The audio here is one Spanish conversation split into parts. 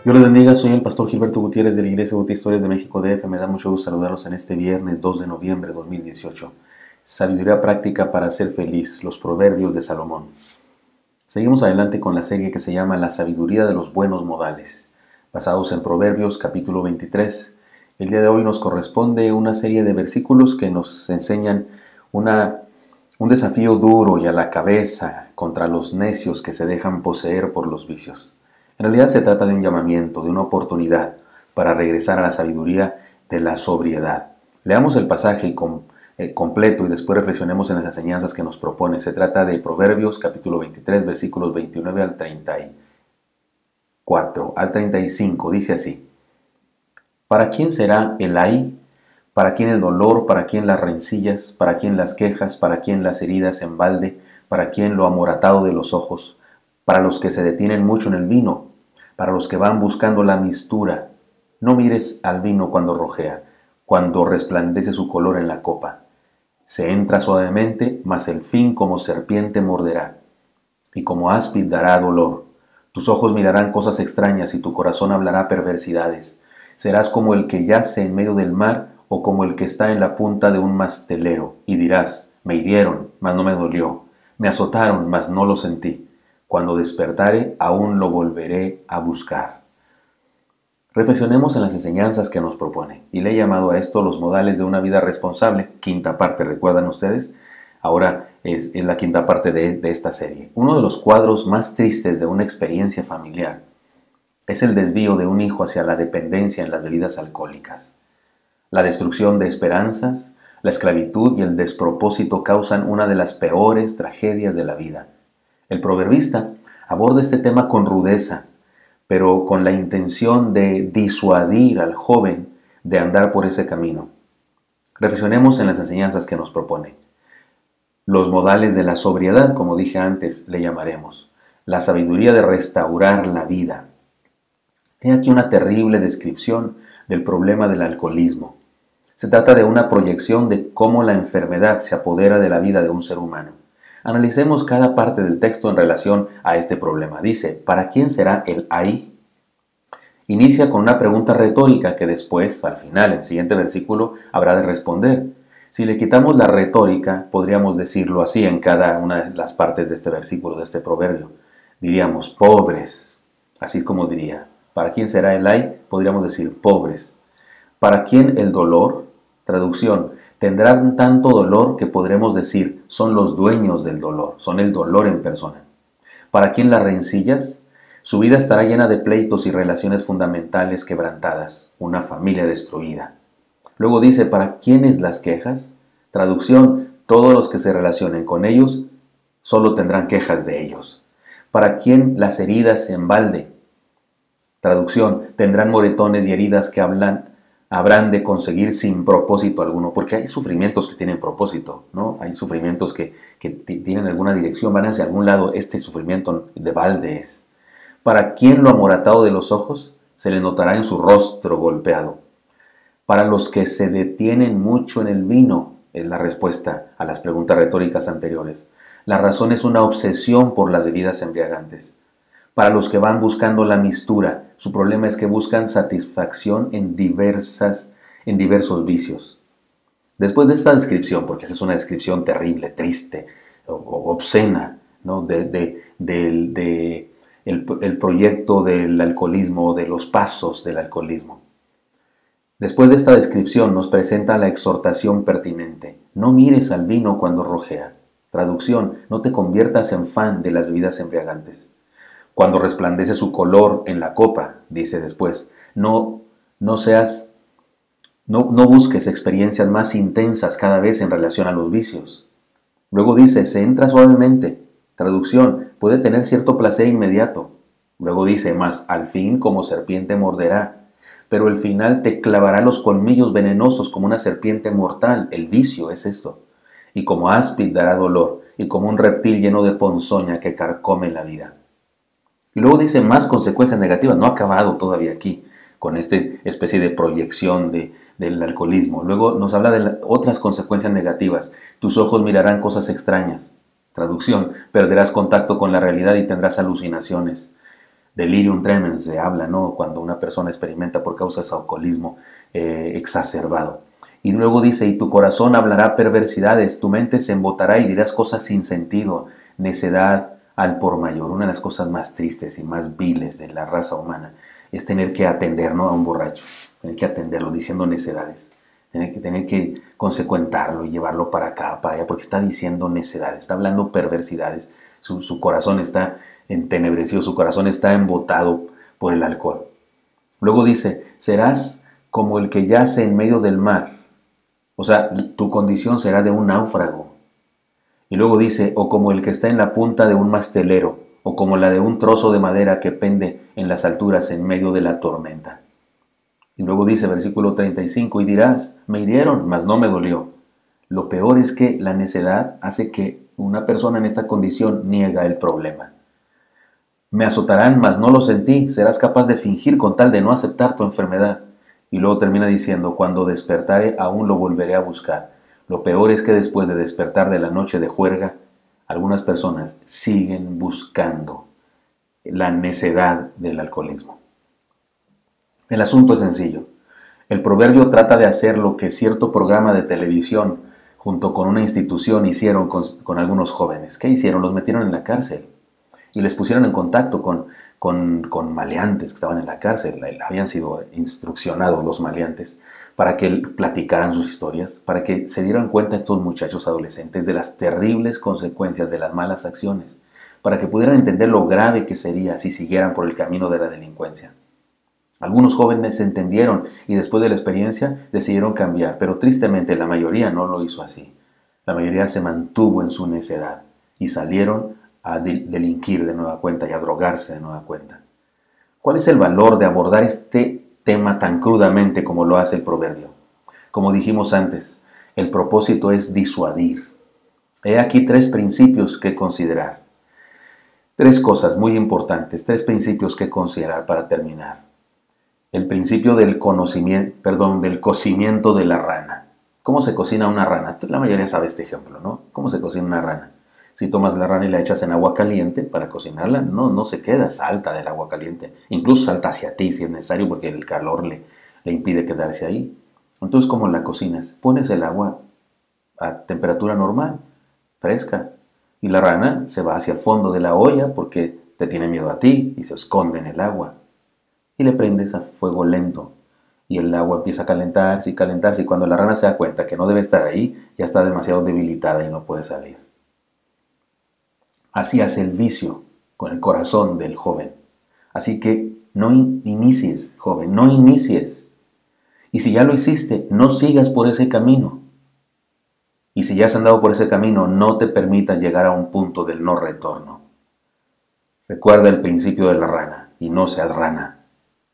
Dios les bendiga, soy el pastor Gilberto Gutiérrez de la Iglesia Bautista Historias de México DF. Me da mucho gusto saludarlos en este viernes 2 de noviembre de 2018. Sabiduría práctica para ser feliz, los proverbios de Salomón. Seguimos adelante con la serie que se llama La sabiduría de los buenos modales, basados en Proverbios capítulo 23. El día de hoy nos corresponde una serie de versículos que nos enseñan un desafío duro y a la cabeza contra los necios que se dejan poseer por los vicios. En realidad se trata de un llamamiento, de una oportunidad para regresar a la sabiduría de la sobriedad. Leamos el pasaje completo y después reflexionemos en las enseñanzas que nos propone. Se trata de Proverbios capítulo 23, versículos 29 al 34, al 35. Dice así: ¿Para quién será el ay? ¿Para quién el dolor? ¿Para quién las rencillas? ¿Para quién las quejas? ¿Para quién las heridas en balde? ¿Para quién lo amoratado de los ojos? Para los que se detienen mucho en el vino, para los que van buscando la mistura. No mires al vino cuando rojea, cuando resplandece su color en la copa. Se entra suavemente, mas el fin como serpiente morderá, y como áspid dará dolor. Tus ojos mirarán cosas extrañas y tu corazón hablará perversidades. Serás como el que yace en medio del mar o como el que está en la punta de un mastelero, y dirás: me hirieron, mas no me dolió, me azotaron, mas no lo sentí. Cuando despertare, aún lo volveré a buscar. Reflexionemos en las enseñanzas que nos propone, y le he llamado a esto los modales de una vida responsable. Quinta parte, ¿recuerdan ustedes? Ahora es la quinta parte de esta serie. Uno de los cuadros más tristes de una experiencia familiar es el desvío de un hijo hacia la dependencia en las bebidas alcohólicas. La destrucción de esperanzas, la esclavitud y el despropósito causan una de las peores tragedias de la vida. El proverbista aborda este tema con rudeza, pero con la intención de disuadir al joven de andar por ese camino. Reflexionemos en las enseñanzas que nos propone. Los modales de la sobriedad, como dije antes, le llamaremos. La sabiduría de restaurar la vida. He aquí una terrible descripción del problema del alcoholismo. Se trata de una proyección de cómo la enfermedad se apodera de la vida de un ser humano. Analicemos cada parte del texto en relación a este problema. Dice: ¿para quién será el ay? Inicia con una pregunta retórica que después, al final, en el siguiente versículo, habrá de responder. Si le quitamos la retórica, podríamos decirlo así en cada una de las partes de este versículo, de este proverbio. Diríamos: pobres. Así es como diría. ¿Para quién será el ay? Podríamos decir: pobres. ¿Para quién el dolor? Traducción: tendrán tanto dolor que podremos decir: son los dueños del dolor, son el dolor en persona. ¿Para quién las rencillas? Su vida estará llena de pleitos y relaciones fundamentales quebrantadas, una familia destruida. Luego dice: ¿para quiénes las quejas? Traducción: todos los que se relacionen con ellos solo tendrán quejas de ellos. ¿Para quién las heridas en balde? Traducción: tendrán moretones y heridas que habrán de conseguir sin propósito alguno, porque hay sufrimientos que tienen propósito, ¿no? Hay sufrimientos que tienen alguna dirección, van hacia algún lado. Este sufrimiento de balde es. ¿Para quién lo amoratado de los ojos? Se le notará en su rostro golpeado. Para los que se detienen mucho en el vino, es la respuesta a las preguntas retóricas anteriores. La razón es una obsesión por las bebidas embriagantes. Para los que van buscando la mistura, su problema es que buscan satisfacción en diversos vicios. Después de esta descripción, porque esa es una descripción terrible, triste, obscena, ¿no? El proyecto del alcoholismo, de los pasos del alcoholismo. Después de esta descripción nos presenta la exhortación pertinente. No mires al vino cuando rojea. Traducción: no te conviertas en fan de las bebidas embriagantes. Cuando resplandece su color en la copa, dice después, no busques experiencias más intensas cada vez en relación a los vicios. Luego dice: se entra suavemente. Traducción: puede tener cierto placer inmediato. Luego dice: mas al fin como serpiente morderá. Pero el final te clavará los colmillos venenosos como una serpiente mortal. El vicio es esto. Y como áspid dará dolor, y como un reptil lleno de ponzoña que carcome la vida. Y luego dice más consecuencias negativas. No ha acabado todavía aquí con esta especie de proyección del alcoholismo. Luego nos habla de otras consecuencias negativas. Tus ojos mirarán cosas extrañas. Traducción: perderás contacto con la realidad y tendrás alucinaciones. delirium tremens se habla, ¿no? Cuando una persona experimenta por causa de su alcoholismo exacerbado. Y luego dice, y tu corazón hablará perversidades, tu mente se embotará y dirás cosas sin sentido, necedad al por mayor. Una de las cosas más tristes y más viles de la raza humana es tener que atender, ¿no?, a un borracho, tener que atenderlo diciendo necedades, tener que consecuentarlo y llevarlo para acá, para allá, porque está diciendo necedades, está hablando perversidades, su corazón está entenebrecido, su corazón está embotado por el alcohol. Luego dice, serás como el que yace en medio del mar. O sea, tu condición será de un náufrago. Y luego dice, o como el que está en la punta de un mastelero, o como la de un trozo de madera que pende en las alturas en medio de la tormenta. Y luego dice, versículo 35, y dirás, me hirieron, mas no me dolió. Lo peor es que la necedad hace que una persona en esta condición niega el problema. Me azotarán, mas no lo sentí, serás capaz de fingir con tal de no aceptar tu enfermedad. Y luego termina diciendo, cuando despertare aún lo volveré a buscar. Lo peor es que después de despertar de la noche de juerga, algunas personas siguen buscando la necedad del alcoholismo. El asunto es sencillo. El proverbio trata de hacer lo que cierto programa de televisión junto con una institución hicieron con algunos jóvenes. ¿Qué hicieron? Los metieron en la cárcel y les pusieron en contacto con maleantes que estaban en la cárcel. Habían sido instruccionados los maleantes para que platicaran sus historias, para que se dieran cuenta estos muchachos adolescentes de las terribles consecuencias de las malas acciones, para que pudieran entender lo grave que sería si siguieran por el camino de la delincuencia. Algunos jóvenes se entendieron y después de la experiencia decidieron cambiar, pero tristemente la mayoría no lo hizo así. La mayoría se mantuvo en su necedad y salieron a delinquir de nueva cuenta y a drogarse de nueva cuenta. ¿Cuál es el valor de abordar este tema tan crudamente como lo hace el proverbio? Como dijimos antes, el propósito es disuadir. He aquí 3 principios que considerar. 3 cosas muy importantes, 3 principios que considerar para terminar. El principio del cocimiento de la rana. ¿Cómo se cocina una rana? La mayoría sabe este ejemplo, ¿no? ¿Cómo se cocina una rana? Si tomas la rana y la echas en agua caliente para cocinarla, no se queda, salta del agua caliente. Incluso salta hacia ti si es necesario porque el calor le impide quedarse ahí. Entonces, ¿cómo la cocinas? Pones el agua a temperatura normal, fresca, y la rana se va hacia el fondo de la olla porque te tiene miedo a ti y se esconde en el agua. Y le prendes a fuego lento y el agua empieza a calentarse y calentarse y cuando la rana se da cuenta que no debe estar ahí, ya está demasiado debilitada y no puede salir. Así hace el vicio con el corazón del joven. Así que no inicies, joven, no inicies. Y si ya lo hiciste, no sigas por ese camino. Y si ya has andado por ese camino, no te permitas llegar a un punto del no retorno. Recuerda el principio de la rana y no seas rana.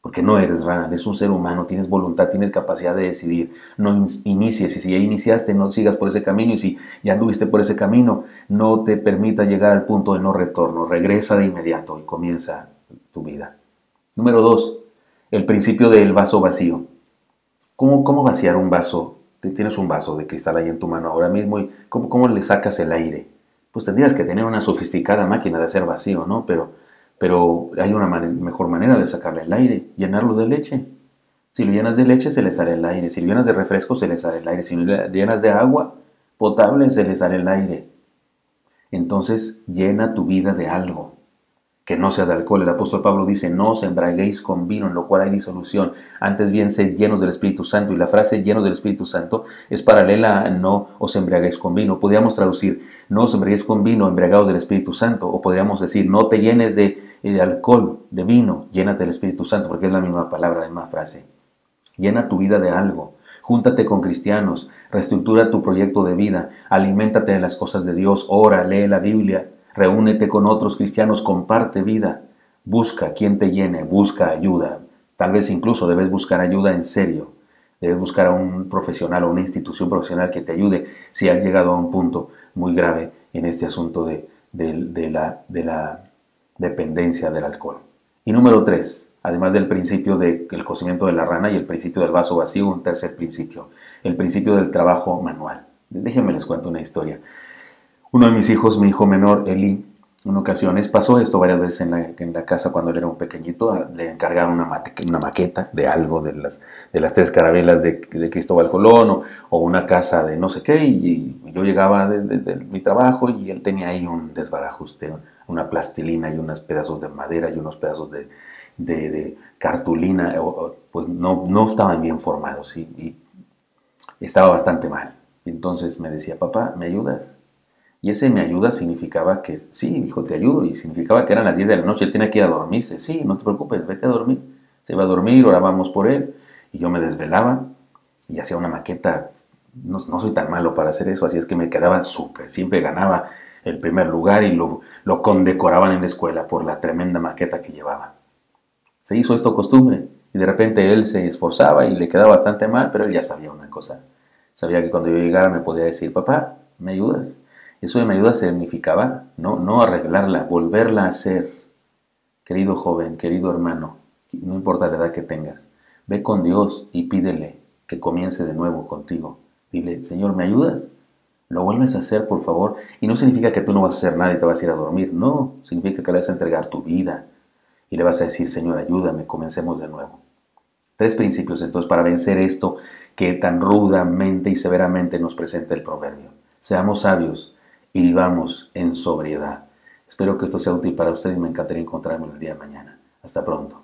Porque no eres rana, eres un ser humano, tienes voluntad, tienes capacidad de decidir. No inicies, y si ya iniciaste, no sigas por ese camino, y si ya anduviste por ese camino, no te permita llegar al punto de no retorno. Regresa de inmediato y comienza tu vida. Número 2, el principio del vaso vacío. ¿Cómo vaciar un vaso? Tienes un vaso de cristal ahí en tu mano ahora mismo, y ¿cómo le sacas el aire? Pues tendrías que tener una sofisticada máquina de hacer vacío, ¿no? Pero hay una mejor manera de sacarle el aire, llenarlo de leche. Si lo llenas de leche, se le sale el aire. Si lo llenas de refresco, se le sale el aire. Si lo llenas de agua potable, se le sale el aire. Entonces, llena tu vida de algo que no sea de alcohol. El apóstol Pablo dice, no os embriaguéis con vino, en lo cual hay disolución. Antes bien, sed llenos del Espíritu Santo. Y la frase llenos del Espíritu Santo es paralela a no os embriaguéis con vino. Podríamos traducir, no os embriaguéis con vino, embriagados del Espíritu Santo. O podríamos decir, no te llenes de alcohol, de vino, llénate del Espíritu Santo, porque es la misma palabra, la misma frase. Llena tu vida de algo. Júntate con cristianos, reestructura tu proyecto de vida, aliméntate de las cosas de Dios, ora, lee la Biblia, reúnete con otros cristianos, comparte vida, busca quien te llene, busca ayuda. Tal vez incluso debes buscar ayuda en serio. Debes buscar a un profesional o una institución profesional que te ayude si has llegado a un punto muy grave en este asunto de la dependencia del alcohol. Y número 3, además del principio del cocimiento de la rana y el principio del vaso vacío, un tercer principio, el principio del trabajo manual. Déjenme les cuento una historia. Uno de mis hijos, mi hijo menor, Eli, En ocasiones pasó esto varias veces en la casa cuando él era un pequeñito, le encargaron una maqueta de algo de las tres carabelas de Cristóbal Colón o una casa de no sé qué y yo llegaba de mi trabajo y él tenía ahí un desbarajuste, una plastilina y unos pedazos de madera y unos pedazos de cartulina, pues no estaban bien formados y estaba bastante mal. Entonces me decía, papá, ¿me ayudas? Y ese me ayuda significaba que, sí, hijo, te ayudo. Y significaba que eran las 10 de la noche, él tenía que ir a dormirse. Sí, no te preocupes, vete a dormir. Se iba a dormir, orábamos por él. Y yo me desvelaba y hacía una maqueta. No soy tan malo para hacer eso, así es que me quedaba súper. Siempre ganaba el primer lugar y lo condecoraban en la escuela por la tremenda maqueta que llevaba. Se hizo esto costumbre. Y de repente él se esforzaba y le quedaba bastante mal, pero él ya sabía una cosa. Sabía que cuando yo llegara me podía decir, papá, ¿me ayudas? Eso de me ayuda significaba no arreglarla, volverla a hacer. Querido joven, querido hermano, no importa la edad que tengas, ve con Dios y pídele que comience de nuevo contigo. Dile, Señor, ¿me ayudas? Lo vuelves a hacer, por favor. Y no significa que tú no vas a hacer nada y te vas a ir a dormir. No, significa que le vas a entregar tu vida y le vas a decir, Señor, ayúdame, comencemos de nuevo. 3 principios entonces para vencer esto que tan rudamente y severamente nos presenta el proverbio. Seamos sabios y vivamos en sobriedad. Espero que esto sea útil para ustedes y me encantaría encontrarme el día de mañana. Hasta pronto.